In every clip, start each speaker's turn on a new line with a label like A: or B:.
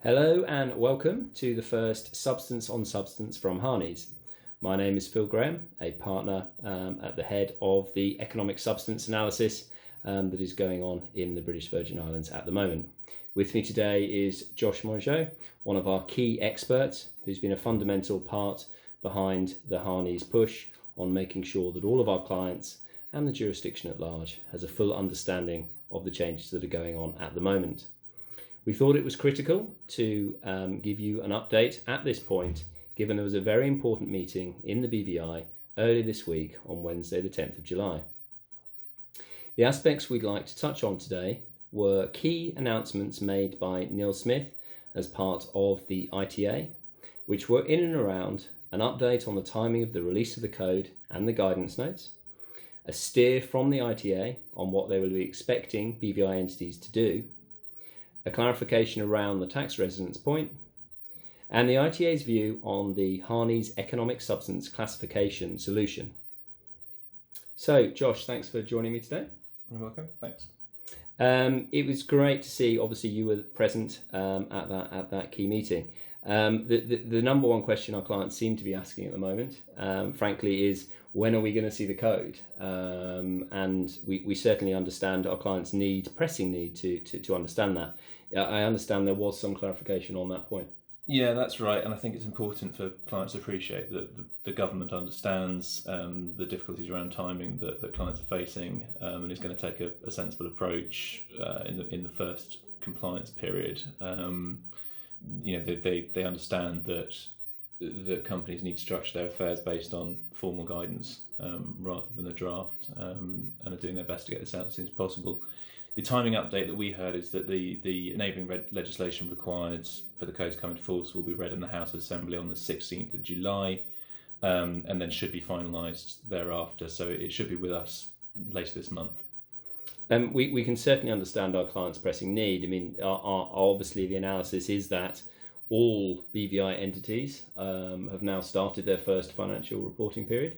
A: Hello and welcome to the first Substance on Substance from Harneys. My name is Phil Graham, a partner at the head of the economic substance analysis that is going on in the British Virgin Islands at the moment. With me today is Josh Mangeot, one of our key experts who's been a fundamental part behind the Harneys push on making sure that all of our clients and the jurisdiction at large has a full understanding of the changes that are going on at the moment. We thought it was critical to give you an update at this point, given there was a very important meeting in the BVI early this week on Wednesday the 10th of July. The aspects we'd like to touch on today were key announcements made by Neil Smith as part of the ITA, which were in and around an update on the timing of the release of the code and the guidance notes, a steer from the ITA on what they will be expecting BVI entities to do, a clarification around the tax residence point, and the ITA's view on the Harneys economic substance classification solution. So, Josh, thanks for joining me today.
B: You're welcome. Thanks.
A: It was great to see. Obviously, you were present at that key meeting. The number one question our clients seem to be asking at the moment, frankly, is when are we going to see the code? And we certainly understand our clients' pressing need to understand that. I understand there was some clarification on that point.
B: Yeah, that's right. And I think it's important for clients to appreciate that the government understands the difficulties around timing that clients are facing, and is going to take a sensible approach in the first compliance period. They understand that companies need to structure their affairs based on formal guidance rather than a draft, and are doing their best to get this out as soon as possible. The timing update that we heard is that the enabling legislation required for the code to come into force will be read in the House of Assembly on the 16th of July, and then should be finalised thereafter. So it should be with us later this month.
A: We can certainly understand our clients' pressing need. I mean, obviously the analysis is that all BVI entities have now started their first financial reporting period.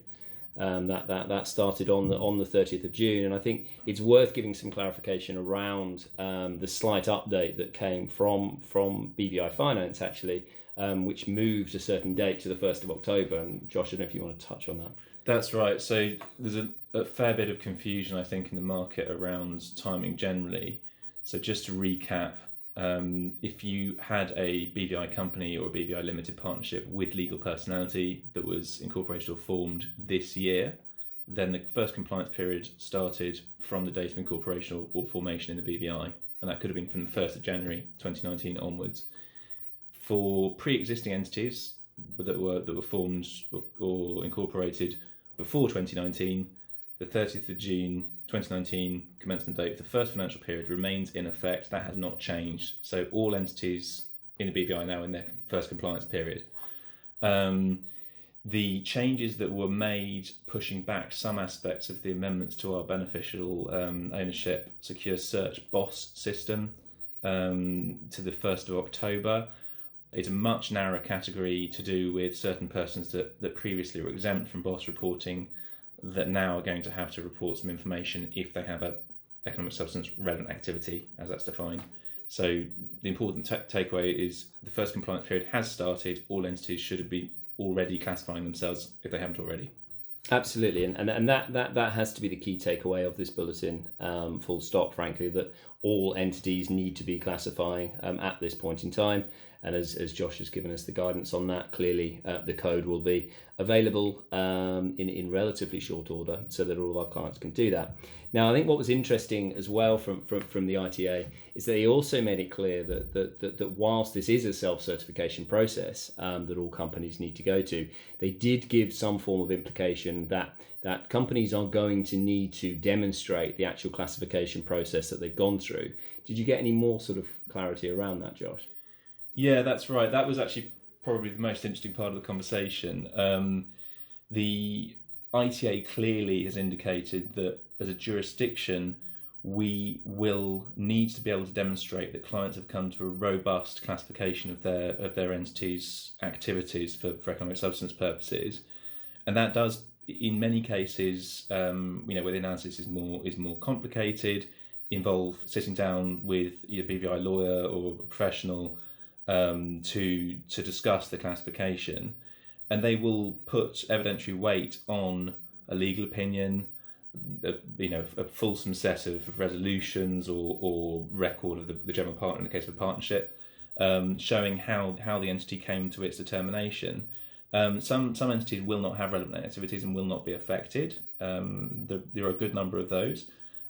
A: That started on the 30th of June, and I think it's worth giving some clarification around the slight update that came from BVI Finance actually, which moved a certain date to the 1st of October. And Josh, I don't know if you want to touch on that.
B: That's right. So there's a fair bit of confusion, I think, in the market around timing generally. So just to recap, if you had a BVI company or a BVI limited partnership with legal personality that was incorporated or formed this year, then the first compliance period started from the date of incorporation or formation in the BVI, and that could have been from the 1st of January 2019 onwards. For pre-existing entities that were formed or incorporated before 2019, the 30th of June 2019 commencement date of the first financial period remains in effect. That has not changed. So all entities in the BVI are now in their first compliance period. The changes that were made pushing back some aspects of the amendments to our beneficial ownership secure search BOS system to the 1st of October. It's a much narrower category to do with certain persons that previously were exempt from BOS reporting that now are going to have to report some information if they have a economic substance relevant activity, as that's defined. So the important takeaway is the first compliance period has started. All entities should be already classifying themselves if they haven't already.
A: Absolutely, and that has to be the key takeaway of this bulletin, full stop, frankly, that all entities need to be classifying at this point in time. And as Josh has given us the guidance on that, clearly the code will be available in relatively short order so that all of our clients can do that. Now, I think what was interesting as well from the ITA is that they also made it clear that whilst this is a self-certification process that all companies need to go to, they did give some form of implication that companies are going to need to demonstrate the actual classification process that they've gone through. Did you get any more sort of clarity around that, Josh?
B: Yeah, that's right. That was actually probably the most interesting part of the conversation. The ITA clearly has indicated that as a jurisdiction, we will need to be able to demonstrate that clients have come to a robust classification of their entities' activities for economic substance purposes, and that does, in many cases, where the analysis is more complicated, involve sitting down with your BVI lawyer or a professional to discuss the classification, and they will put evidentiary weight on a legal opinion, a fulsome set of resolutions or record of the general partner in the case of a partnership, showing how the entity came to its determination. Some entities will not have relevant activities and will not be affected. There are a good number of those.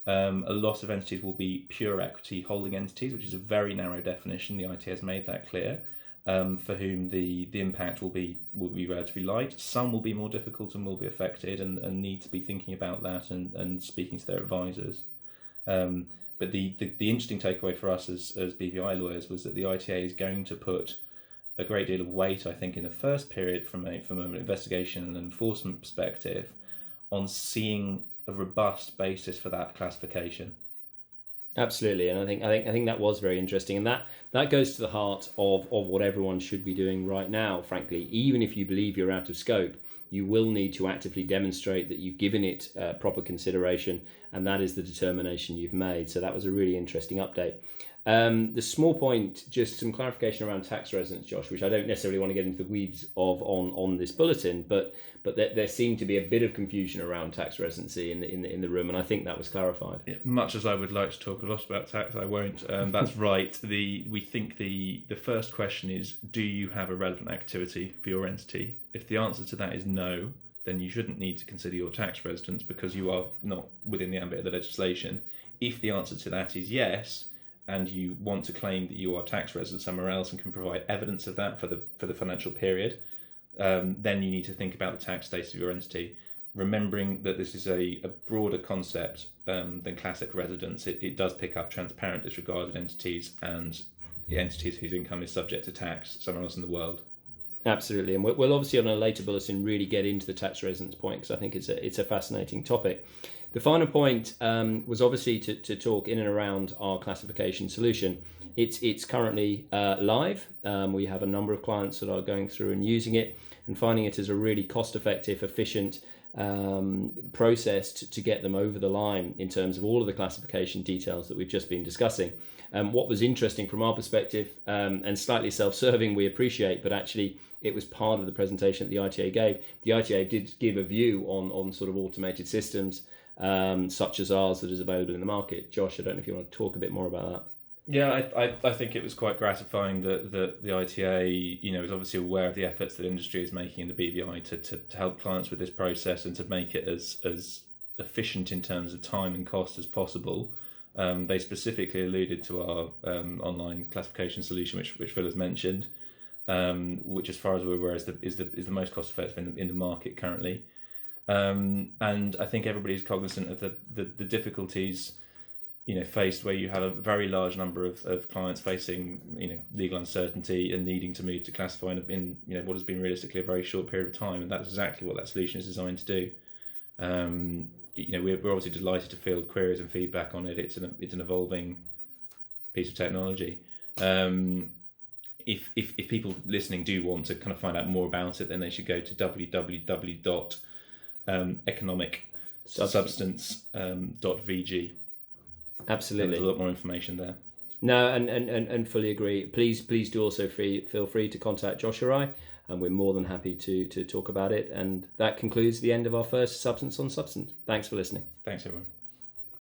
B: A lot of entities will be pure equity holding entities, which is a very narrow definition. The ITA has made that clear. For whom the impact will be relatively light. Some will be more difficult and will be affected and need to be thinking about that and speaking to their advisors. But the interesting takeaway for us as BVI lawyers was that the ITA is going to put a great deal of weight, I think, in the first period from an investigation and enforcement perspective on seeing a robust basis for that classification.
A: Absolutely, and I think that was very interesting, and that goes to the heart of what everyone should be doing right now. Frankly, even if you believe you're out of scope, you will need to actively demonstrate that you've given it proper consideration, and that is the determination you've made. So that was a really interesting update. The small point, just some clarification around tax residence, Josh, which I don't necessarily want to get into the weeds of on this bulletin, but there seemed to be a bit of confusion around tax residency in the room, and I think that was clarified.
B: Yeah, much as I would like to talk a lot about tax, I won't. That's right. We think the first question is, do you have a relevant activity for your entity? If the answer to that is no, then you shouldn't need to consider your tax residence because you are not within the ambit of the legislation. If the answer to that is yes, and you want to claim that you are tax resident somewhere else and can provide evidence of that for the financial period, then you need to think about the tax status of your entity, remembering that this is a broader concept than classic residence. It does pick up transparent disregarded entities and the entities whose income is subject to tax somewhere else in the world.
A: Absolutely, and we'll obviously on a later bulletin really get into the tax residence point because I think it's a fascinating topic. The final point was obviously to talk in and around our classification solution. It's currently live. We have a number of clients that are going through and using it and finding it as a really cost-effective, efficient process to get them over the line in terms of all of the classification details that we've just been discussing. What was interesting from our perspective, and slightly self-serving, we appreciate, but actually it was part of the presentation that the ITA gave. The ITA did give a view on sort of automated systems such as ours that is available in the market. Josh, I don't know if you want to talk a bit more about that.
B: Yeah, I think it was quite gratifying that the ITA, is obviously aware of the efforts that industry is making in the BVI to help clients with this process and to make it as efficient in terms of time and cost as possible. They specifically alluded to our online classification solution, which Phil has mentioned, which, as far as we're aware, is the most cost effective in the market currently. And I think everybody's cognizant of the difficulties faced where you have a very large number of clients facing legal uncertainty and needing to move to classify in what has been realistically a very short period of time, and that's exactly what that solution is designed to do. We're obviously delighted to field queries and feedback on it. It's an evolving piece of technology. If people listening do want to kind of find out more about it, then they should go to www.economicsubstance.vg.
A: Absolutely,
B: there's a lot more information there.
A: No, and fully agree. Please do also feel free to contact Josh or I, and we're more than happy to talk about it. And that concludes the end of our first Substance on Substance. Thanks for listening.
B: Thanks, everyone.